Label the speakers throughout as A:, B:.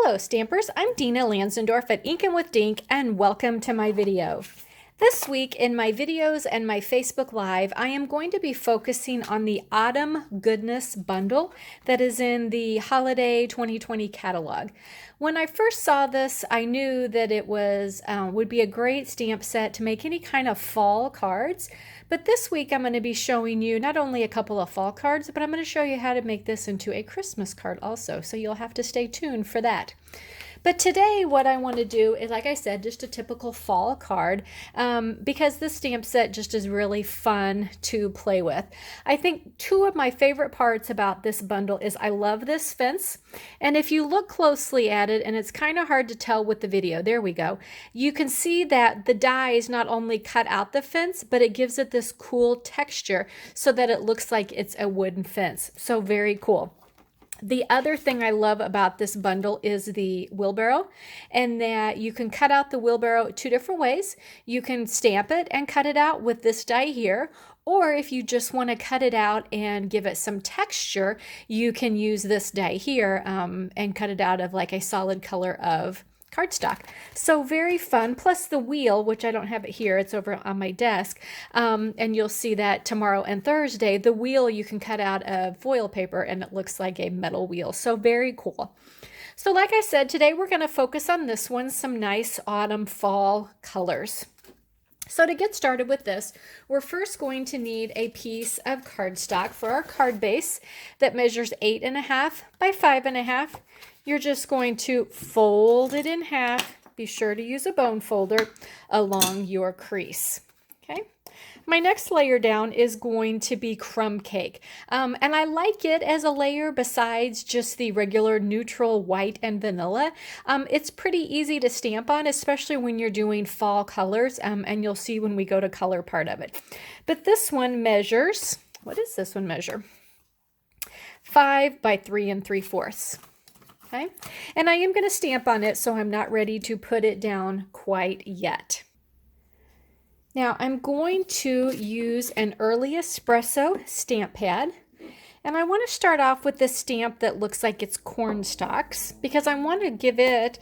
A: Hello Stampers, I'm Dina Lanzendorf at Inkin' with Dink and welcome to my video. This week in my videos and my Facebook Live, I am going to be focusing on the Autumn Goodness bundle that is in the Holiday 2020 catalog. When I first saw this, I knew that it would be a great stamp set to make any kind of fall cards. But this week I'm going to be showing you not only a couple of fall cards, but I'm going to show you how to make this into a Christmas card also. So you'll have to stay tuned for that. But today what I want to do is, like I said, just a typical fall card because this stamp set just is really fun to play with. I think two of my favorite parts about this bundle is I love this fence. And if you look closely at it, and it's kind of hard to tell with the video, there we go, you can see that the dies not only cut out the fence, but it gives it this cool texture so that it looks like it's a wooden fence. So very cool. The other thing I love about this bundle is the wheelbarrow, and that you can cut out the wheelbarrow two different ways. You can stamp it and cut it out with this die here, or if you just want to cut it out and give it some texture, you can use this die here and cut it out of like a solid color of cardstock. So very fun. Plus the wheel, which I don't have it here, it's over on my desk, and you'll see that tomorrow and Thursday. The wheel you can cut out of foil paper and it looks like a metal wheel. So very cool. So like I said, today we're going to focus on this one, some nice autumn fall colors. So to get started with this, we're first going to need a piece of cardstock for our card base that measures 8.5 by 5.5. You're just going to fold it in half. Be sure to use a bone folder along your crease. Okay. My next layer down is going to be crumb cake. And I like it as a layer besides just the regular neutral white and vanilla. It's pretty easy to stamp on, especially when you're doing fall colors, and you'll see when we go to color part of it. But this one measures, what does this one measure? 5 by 3 3/4. Okay. And I am going to stamp on it, so I'm not ready to put it down quite yet. Now I'm going to use an early espresso stamp pad, and I want to start off with this stamp that looks like it's corn stalks because I want to give it,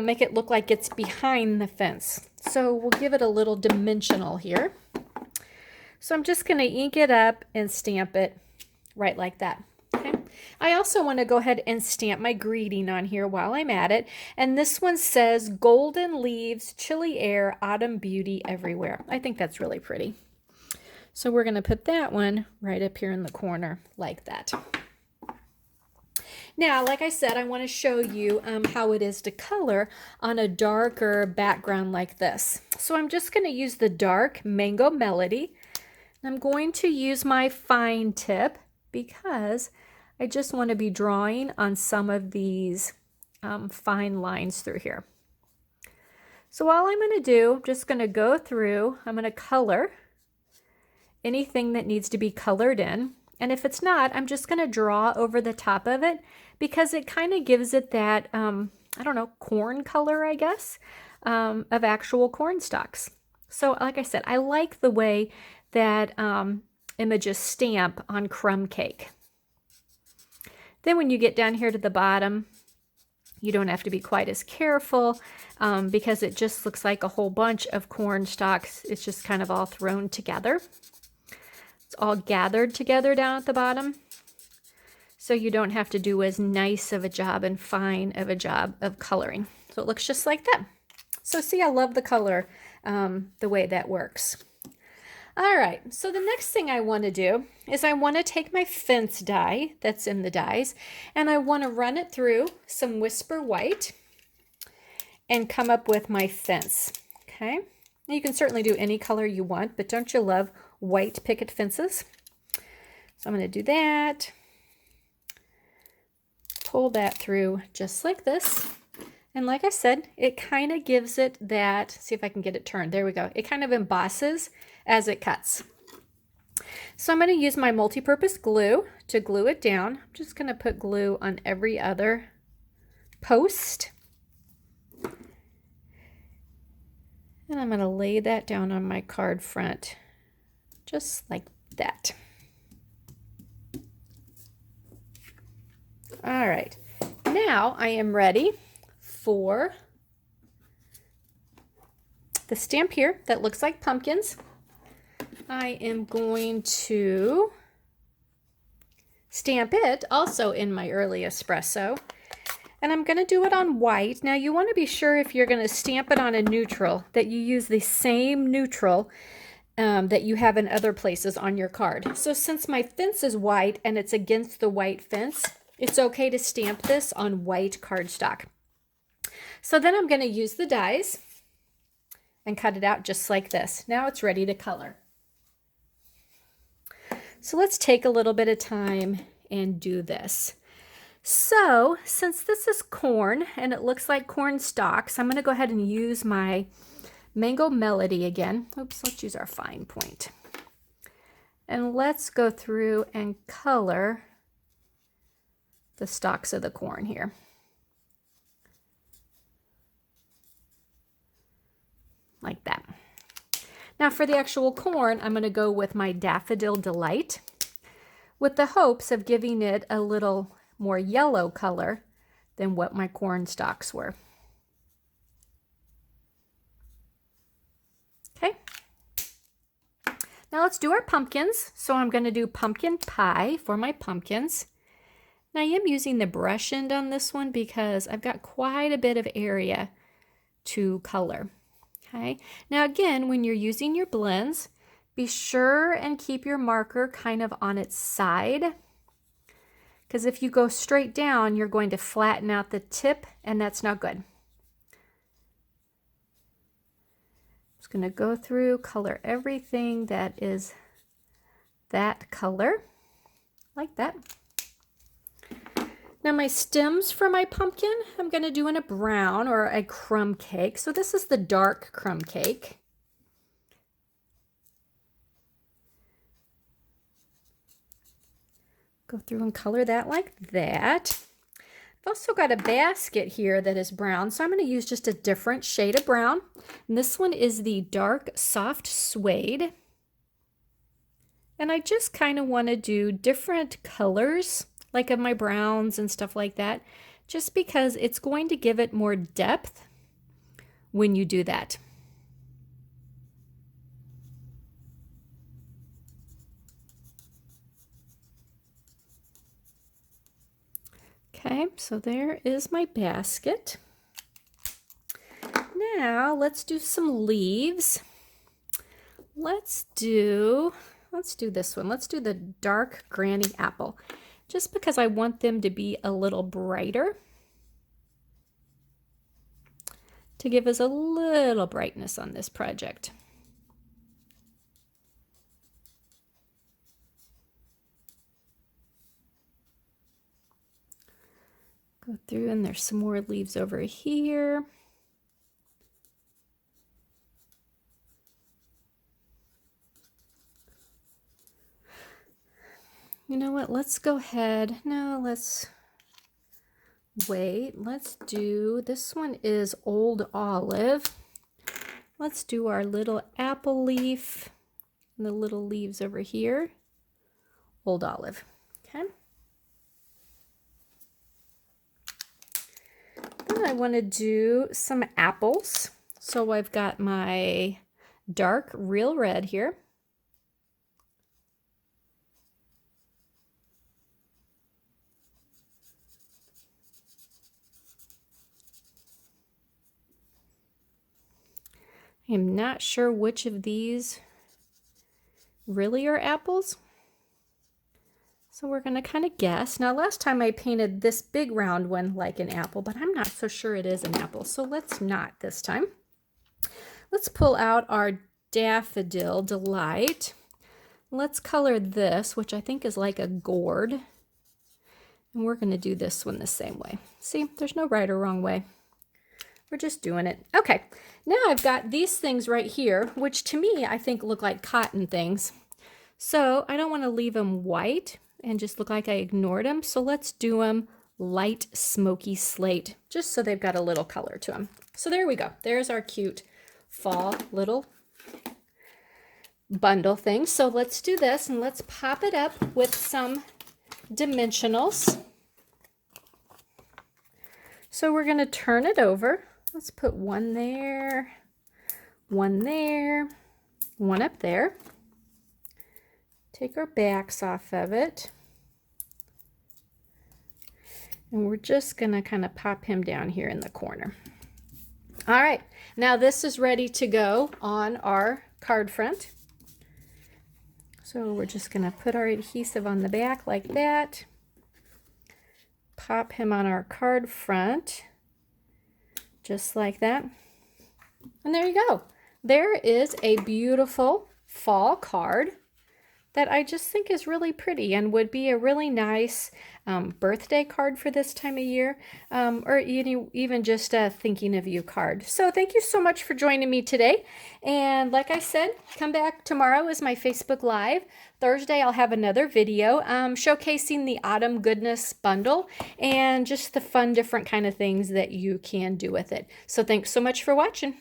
A: make it look like it's behind the fence. So we'll give it a little dimensional here. So I'm just going to ink it up and stamp it right like that. Okay. I also want to go ahead and stamp my greeting on here while I'm at it. And this one says, golden leaves, chilly air, autumn beauty everywhere. I think that's really pretty. So we're going to put that one right up here in the corner like that. Now, like I said, I want to show you how it is to color on a darker background like this. So I'm just going to use the dark Mango Melody. I'm going to use my fine tip because I just want to be drawing on some of these fine lines through here. So all I'm going to do, I'm just going to go through, I'm going to color anything that needs to be colored in. And if it's not, I'm just going to draw over the top of it because it kind of gives it that, I don't know, corn color, I guess, of actual corn stalks. So like I said, I like the way that images stamp on crumb cake. Then when you get down here to the bottom, you don't have to be quite as careful because it just looks like a whole bunch of corn stalks. It's just kind of all thrown together. It's all gathered together down at the bottom. So you don't have to do as nice of a job and fine of a job of coloring. So it looks just like that. So see, I love the color, the way that works. All right, so the next thing I want to do is I want to take my fence die that's in the dies, and I want to run it through some Whisper White and come up with my fence. Okay, now you can certainly do any color you want, but don't you love white picket fences? So I'm going to do that, pull that through just like this. And like I said, it kind of gives it that, see if I can get it turned. There we go. It kind of embosses as it cuts. So I'm going to use my multi-purpose glue to glue it down. I'm just going to put glue on every other post. And I'm going to lay that down on my card front, just like that. All right. Now I am ready for the stamp here that looks like pumpkins. I am going to stamp it also in my early espresso, and I'm going to do it on white. Now you want to be sure if you're going to stamp it on a neutral that you use the same neutral that you have in other places on your card. So since my fence is white and it's against the white fence, it's okay to stamp this on white cardstock. So then I'm going to use the dies and cut it out just like this. Now it's ready to color. So let's take a little bit of time and do this. So since this is corn and it looks like corn stalks, I'm going to go ahead and use my Mango Melody again. Oops, let's use our fine point. And let's go through and color the stalks of the corn here. Like that. Now for the actual corn, I'm going to go with my Daffodil Delight with the hopes of giving it a little more yellow color than what my corn stalks were. Okay. Now let's do our pumpkins. So I'm going to do pumpkin pie for my pumpkins. Now I am using the brush end on this one because I've got quite a bit of area to color. Okay. Now again, when you're using your blends, be sure and keep your marker kind of on its side, because if you go straight down, you're going to flatten out the tip, and that's not good. Just going to go through, color everything that is that color, like that. Now my stems for my pumpkin, I'm going to do in a brown or a crumb cake. So this is the dark crumb cake. Go through and color that like that. I've also got a basket here that is brown, so I'm going to use just a different shade of brown. And this one is the dark soft suede. And I just kind of want to do different colors, like of my browns and stuff like that, just because it's going to give it more depth when you do that. Okay, so there is my basket. Now let's do some leaves. Let's do this one. Let's do the dark Granny Apple, just because I want them to be a little brighter, to give us a little brightness on this project. Go through, and there's some more leaves over here. You know what, let's go ahead. No, let's wait. Let's do, this one is Old Olive. Let's do our little apple leaf and the little leaves over here. Old Olive. Okay. Then I want to do some apples. So I've got my dark Real Red here. I'm not sure which of these really are apples, so we're going to kind of guess. Now last time I painted this big round one like an apple, but I'm not so sure it is an apple, so let's not this time. Let's pull out our Daffodil Delight. Let's color this, which I think is like a gourd, and we're going to do this one the same way. See, there's no right or wrong way. We're just doing it. Okay, now I've got these things right here, which to me I think look like cotton things. So I don't want to leave them white and just look like I ignored them. So let's do them light smoky slate, just so they've got a little color to them. So there we go. There's our cute fall little bundle thing. So let's do this, and let's pop it up with some dimensionals. So we're going to turn it over. Let's put one there, one up there. Take our backs off of it. And we're just going to kind of pop him down here in the corner. All right, now this is ready to go on our card front. So we're just going to put our adhesive on the back like that. Pop him on our card front, just like that. And there you go. There is a beautiful fall card that I just think is really pretty and would be a really nice birthday card for this time of year, or even just a thinking of you card. So thank you so much for joining me today. And like I said, come back tomorrow is my Facebook Live. Thursday I'll have another video showcasing the Autumn Goodness bundle and just the fun different kind of things that you can do with it. So thanks so much for watching.